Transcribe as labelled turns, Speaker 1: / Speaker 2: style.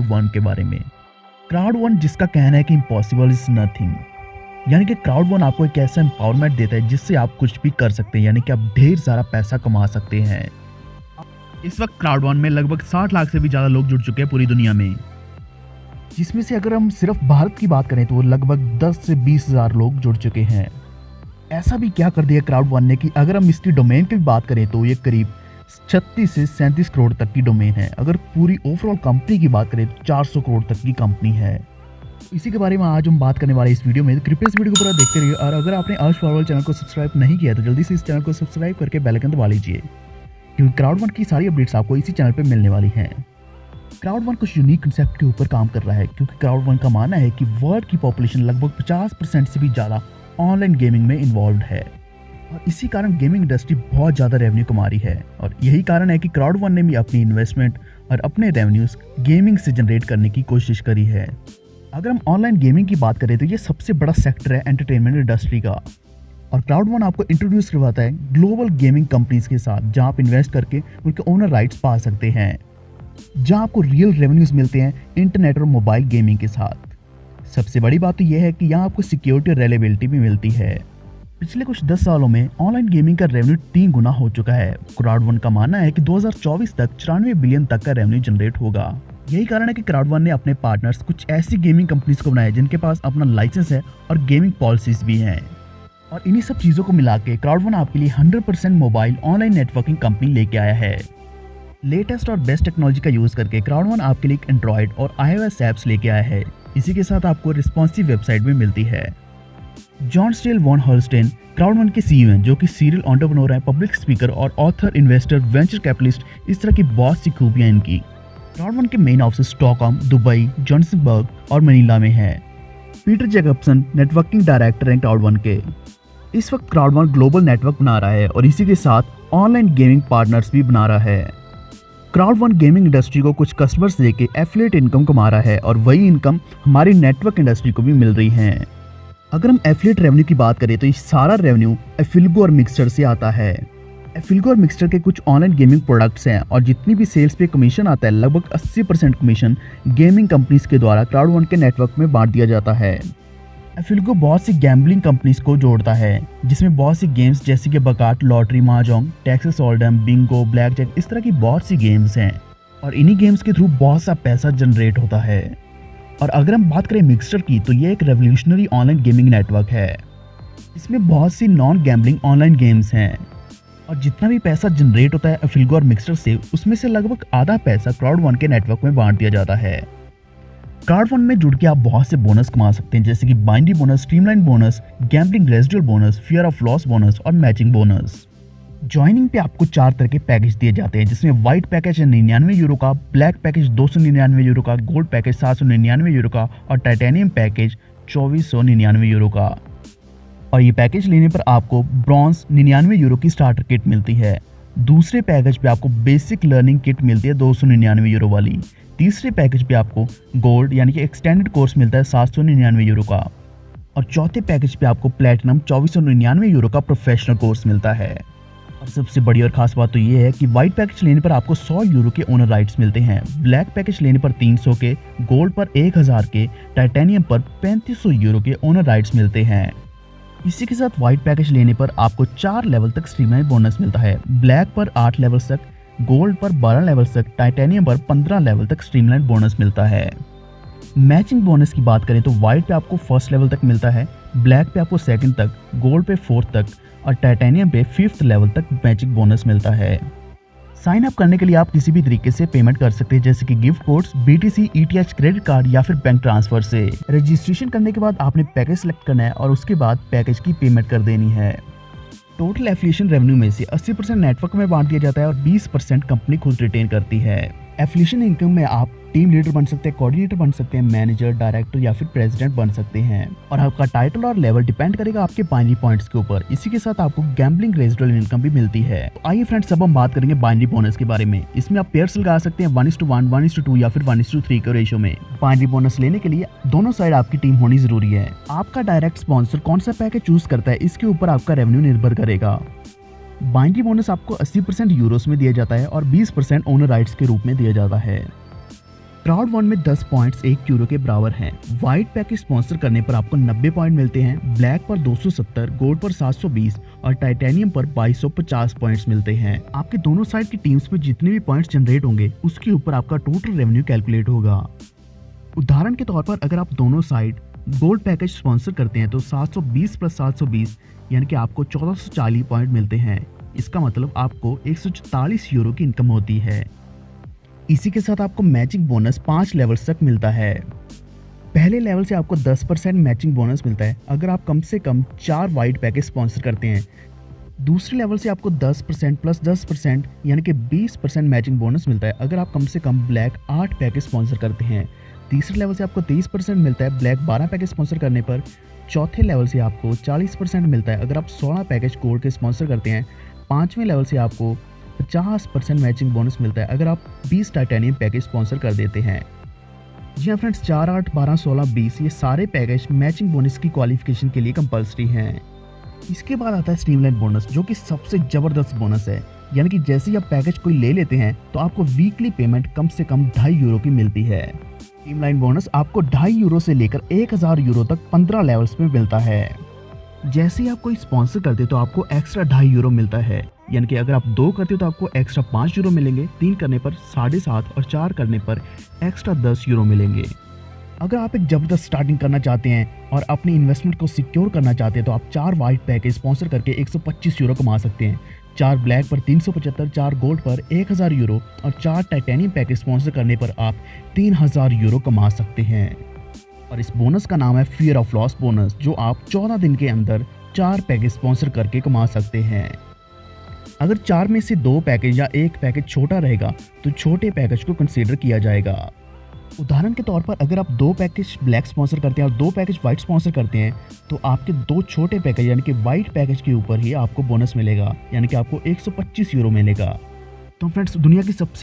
Speaker 1: Crowd One के बारे में। क्राउड वन जिसका कहना है कि इम्पॉसिबल इज नथिंग, यानी कि क्राउड वन आपको एक ऐसा एम्पावरमेंट देता है जिससे आप कुछ भी कर सकते हैं, यानी कि आप ढेर सारा पैसा कमा सकते हैं। इस वक्त क्राउड वन में लगभग 60 लाख से भी ज़्यादा लोग जुड़ चुके हैं पूरी दुनिया में, जिसमें से अगर हम सिर्फ भारत की बात करें तो लगभग 10 से 20 हज़ार लोग जुड़ चुके हैं। ऐसा भी क्या कर दिया क्राउड वन ने कि अगर हम इसकी डोमेन की बात करें तो ये करीब 36 से 37 करोड़ तक की डोमेन है। अगर पूरी ओवरऑल कंपनी की बात करें तो 400 करोड़ तक की कंपनी है। इसी के बारे में आज हम बात करने वाले इस वीडियो में, तो कृपया इस वीडियो को पूरा देखते रहिए। और अगर आपने अर्श फॉरवर्ड चैनल को सब्सक्राइब नहीं किया तो जल्दी से इस चैनल को सब्सक्राइब करके बेल आइकन दबा लीजिए, क्योंकि क्राउड वन की सारी अपडेट्स आपको इसी चैनल पर मिलने वाली हैं। क्राउड वन कुछ यूनिक कंसेप्ट के ऊपर काम कर रहा है, क्योंकि क्राउड वन का मानना है कि वर्ल्ड की पॉपुलेशन लगभग 50% से भी ज़्यादा ऑनलाइन गेमिंग में इन्वॉल्व है, और इसी कारण गेमिंग इंडस्ट्री बहुत ज़्यादा रेवेन्यू कमा रही है। और यही कारण है कि क्राउड वन ने भी अपनी इन्वेस्टमेंट और अपने रेवेन्यूज गेमिंग से जनरेट करने की कोशिश करी है। अगर हम ऑनलाइन गेमिंग की बात करें तो ये सबसे बड़ा सेक्टर है एंटरटेनमेंट इंडस्ट्री का, और क्राउड वन आपको इंट्रोड्यूस करवाता है ग्लोबल गेमिंग कंपनीज के साथ, जहां आप इन्वेस्ट करके उनके ओनर राइट्स पा सकते हैं, जहां आपको रियल रेवेन्यूज मिलते हैं इंटरनेट और मोबाइल गेमिंग के साथ। सबसे बड़ी बात तो यह है कि यहाँ आपको सिक्योरिटी और रिलायबिलिटी भी मिलती है। पिछले कुछ 10 सालों में ऑनलाइन गेमिंग का रेवेन्यू 3 गुना हो चुका है। क्राउड वन का मानना है कि 2024 तक 94 बिलियन तक का रेवेन्यू जनरेट होगा। यही कारण है कि क्राउड वन ने अपने पार्टनर्स कुछ ऐसी गेमिंग कंपनीज को बनाया जिनके पास अपना लाइसेंस है और गेमिंग पॉलिसीज भी हैं। और इन्हीं सब चीज़ों को मिला के क्राउड वन आपके लिए 100% मोबाइल ऑनलाइन नेटवर्किंग कंपनी लेके आया है। लेटेस्ट और बेस्ट टेक्नोलॉजी का यूज करके क्राउड वन आपके लिए एंड्रॉइड और iOS ऐप्स लेके आया है। इसी के साथ आपको रिस्पॉन्सिव वेबसाइट भी मिलती है। John Stael von Holstein Crowd One के सीईओ हैं, जो कि सीरियल एंटरप्रेन्योर है, पब्लिक स्पीकर और ऑथर, इन्वेस्टर, वेंचर कैपिटलिस्ट, इस तरह की बहुत सी खूबियां इनकी। क्राउड वन के main office Stockholm, Dubai, Johannesburg और मनीला में है। पीटर जैकबसन नेटवर्किंग डायरेक्टर हैं क्राउड वन के। इस वक्त क्राउड वन ग्लोबल नेटवर्क बना रहा है और इसी के साथ ऑनलाइन गेमिंग पार्टनर्स भी बना रहा है। क्राउड वन गेमिंग इंडस्ट्री को कुछ कस्टमर्स देके एफिलिएट इनकम कमा रहा है, और वही इनकम हमारी नेटवर्क इंडस्ट्री को भी मिल रही है। अगर हम एफिलिएट रेवेन्यू की बात करें तो ये सारा रेवेन्यू एफिल्गो और मिक्सचर से आता है। एफिल्गो और मिक्सचर के कुछ ऑनलाइन गेमिंग प्रोडक्ट्स हैं, और जितनी भी सेल्स पे कमीशन आता है लगभग 80% कमीशन गेमिंग कंपनीज के द्वारा क्राउड वन के नेटवर्क में बांट दिया जाता है। एफिल्गो बहुत सी गैम्बलिंग कंपनीज को जोड़ता है, जिसमें बहुत सी गेम्स जैसे कि baccarat, lottery, mahjong, Texas hold'em, bingo, blackjack, इस तरह की बहुत सी गेम्स हैं, और इन्हीं गेम्स के थ्रू बहुत सा पैसा जनरेट होता है। और अगर हम बात करें मिक्सचर की तो ये एक रेवोल्यूशनरी ऑनलाइन गेमिंग नेटवर्क है। इसमें बहुत सी नॉन गैम्बलिंग ऑनलाइन गेम्स हैं, और जितना भी पैसा जनरेट होता है एफिल्गो और मिक्सचर से, उसमें से लगभग आधा पैसा क्राउड वन के नेटवर्क में बांट दिया जाता है। क्राउड वन में जुड़ के आप बहुत से बोनस कमा सकते हैं, जैसे कि binary bonus, streamline bonus, gambling residual bonus, fear of loss bonus और मैचिंग बोनस। ज्वाइनिंग पे आपको 4 तरह के पैकेज दिए जाते हैं, जिसमें व्हाइट पैकेज है 99 यूरो का, ब्लैक पैकेज 299 यूरो का, गोल्ड पैकेज 799 यूरो का और टाइटेनियम पैकेज 2499 यूरो का। और ये पैकेज लेने पर आपको ब्रॉन्ज 99 यूरो की स्टार्टर किट मिलती है। दूसरे पैकेज पे आपको बेसिक लर्निंग किट मिलती है 299 यूरो वाली। तीसरे पैकेज पे आपको गोल्ड यानी कि एक्सटेंडेड कोर्स मिलता है 799 यूरो का, और चौथे पैकेज पे आपको प्लेटिनम 2499 यूरो का प्रोफेशनल कोर्स मिलता है। और सबसे बड़ी और खास बात तो ये है कि व्हाइट पैकेज लेने पर आपको 100 यूरो के ओनर राइट्स मिलते हैं, ब्लैक पैकेज लेने पर 300 के, गोल्ड पर 1000 के, टाइटेनियम पर 3500 यूरो के ओनर राइट्स मिलते हैं। इसी के साथ व्हाइट पैकेज लेने पर आपको 4 लेवल तक स्ट्रीमलाइन बोनस मिलता है, ब्लैक पर 8 लेवल तक, गोल्ड पर 12 लेवल तक, टाइटेनियम पर 15 लेवल तक स्ट्रीमलाइन बोनस मिलता है। मैचिंग बोनस की बात करें तो व्हाइट पे आपको फर्स्ट लेवल तक मिलता है, ब्लैक पे आपको सेकंड तक, गोल्ड पे 4th तक और टाइटेनियम पे 5th लेवल तक मैचिंग बोनस मिलता है। साइन अप करने के लिए आप किसी भी तरीके से पेमेंट कर सकते हैं, जैसे कि gift codes, BTC, ETH, credit card या फिर बैंक ट्रांसफर से। रजिस्ट्रेशन करने के बाद आपने पैकेज सेलेक्ट करना है और उसके बाद पैकेज की पेमेंट कर देनी है। टोटल एफिलिएशन रेवेन्यू में से 80% नेटवर्क में बांट दिया जाता है और 20% कंपनी खुद रिटेन करती है। एफिलिएशन इनकम में आप टीम लीडर बन सकते हैं, कोऑर्डिनेटर बन सकते हैं, मैनेजर, डायरेक्टर या फिर प्रेसिडेंट बन सकते हैं, और आपका टाइटल और लेवल डिपेंड करेगा आपके बाइनरी पॉइंट्स के ऊपर। इसी के साथ आपको गैम्बलिंग रेजिडुअल इनकम भी मिलती है। तो आइए फ्रेंड्स, अब हम बात करेंगे बाइनरी बोनस के बारे में। इसमें आप पेयर्स लगा सकते हैं 1:1, 1:2 या फिर 1:3 के रेशियो में। बाइनरी बोनस लेने के लिए दोनों साइड आपकी टीम होनी जरूरी है। आपका डायरेक्ट स्पॉन्सर कौन सा पैकेज चूज करता है, इसके ऊपर आपका रेवेन्यू निर्भर करेगा। बाइनरी बोनस आपको 80% यूरोस में दिया जाता है और 20% ओनर राइट्स के रूप में दिया जाता है। क्राउड वन में 10 पॉइंट्स 1 यूरो के बराबर हैं। व्हाइट पैकेज स्पॉन्सर करने पर आपको 90 पॉइंट मिलते हैं, ब्लैक पर 270, गोल्ड पर 720 और टाइटेनियम पर 2250 पॉइंट्स मिलते हैं। आपके दोनों साइड की टीम्स में जितने भी पॉइंट्स जनरेट होंगे उसके ऊपर आपका टोटल रेवेन्यू कैलकुलेट होगा। उदाहरण के तौर पर अगर आप दोनों साइड गोल्ड पैकेज स्पॉन्सर करते हैं तो 720 प्लस 720 यानी कि आपको 1440 पॉइंट मिलते हैं। इसका मतलब आपको 144 यूरो की इनकम होती है। इसी के साथ आपको मैचिंग बोनस 5 लेवल्स तक मिलता है। पहले लेवल से आपको 10% मैचिंग बोनस मिलता है अगर आप कम से कम 4 वाइट पैकेज स्पॉन्सर करते हैं। दूसरे लेवल से आपको 10% प्लस 10% यानी कि 20% मैचिंग बोनस मिलता है अगर आप कम से कम ब्लैक 8 पैकेज स्पॉन्सर करते हैं। तीसरे लेवल से आपको 23% मिलता है ब्लैक 12 पैकेज स्पॉन्सर करने पर। चौथे लेवल से आपको 40% मिलता है अगर आप 16 पैकेज गोल्ड के स्पॉन्सर करते हैं। पाँचवें लेवल से आपको 50% मैचिंग बोनस मिलता है अगर आप 20 टाइटेनियम पैकेज स्पॉन्सर कर देते हैं। जी हाँ फ्रेंड्स, 4, 8, 12, 16, 20 ये सारे पैकेज मैचिंग बोनस की क्वालिफिकेशन के लिए कंपलसरी हैं। इसके बाद आता है स्ट्रीमलाइन बोनस, जो कि सबसे ज़बरदस्त बोनस है। यानी कि जैसे ही आप पैकेज कोई ले लेते हैं तो आपको वीकली पेमेंट कम से कम 2.5 यूरो की मिलती है। स्ट्रीमलाइन बोनस आपको 2.5 यूरो से लेकर 1000 यूरो तक 15 लेवल्स में मिलता है। जैसे ही आप कोई स्पॉन्सर करते हो तो आपको एक्स्ट्रा 2.5 यूरो मिलता है। यानी कि अगर आप 2 करते हो तो आपको एक्स्ट्रा 5 यूरो मिलेंगे, 3 करने पर 7.5 और 4 करने पर एक्स्ट्रा 10 यूरो मिलेंगे। अगर आप एक ज़बरदस्त स्टार्टिंग करना चाहते हैं और अपनी इन्वेस्टमेंट को सिक्योर करना चाहते हैं तो आप 4 वाइट पैकेज स्पॉन्सर करके 125 यूरो कमा सकते हैं। 4 ब्लैक पर 375, 4 गोल्ड पर 1000 यूरो और 4 टाइटेनियम पैकेज स्पॉन्सर करने पर आप 3000 यूरो कमा सकते हैं। और इस बोनस का नाम है फियर ऑफ लॉस बोनस, जो आप 14 दिन के अंदर 4 पैकेज स्पॉन्सर करके कमा सकते हैं। अगर 4 में से 2 पैकेज या 1 पैकेज छोटा रहेगा तो छोटे पैकेज को कंसीडर किया जाएगा। उदाहरण के तौर पर अगर आप 2 पैकेज ब्लैक स्पॉन्सर करते हैं और 2 पैकेज व्हाइट स्पॉन्सर करते हैं तो आपके 2 छोटे पैकेज यानी कि व्हाइट पैकेज के ऊपर ही आपको बोनस मिलेगा, यानी कि आपको 125 यूरो मिलेगा। तो फ्रेंड्स, दुनिया की सबसे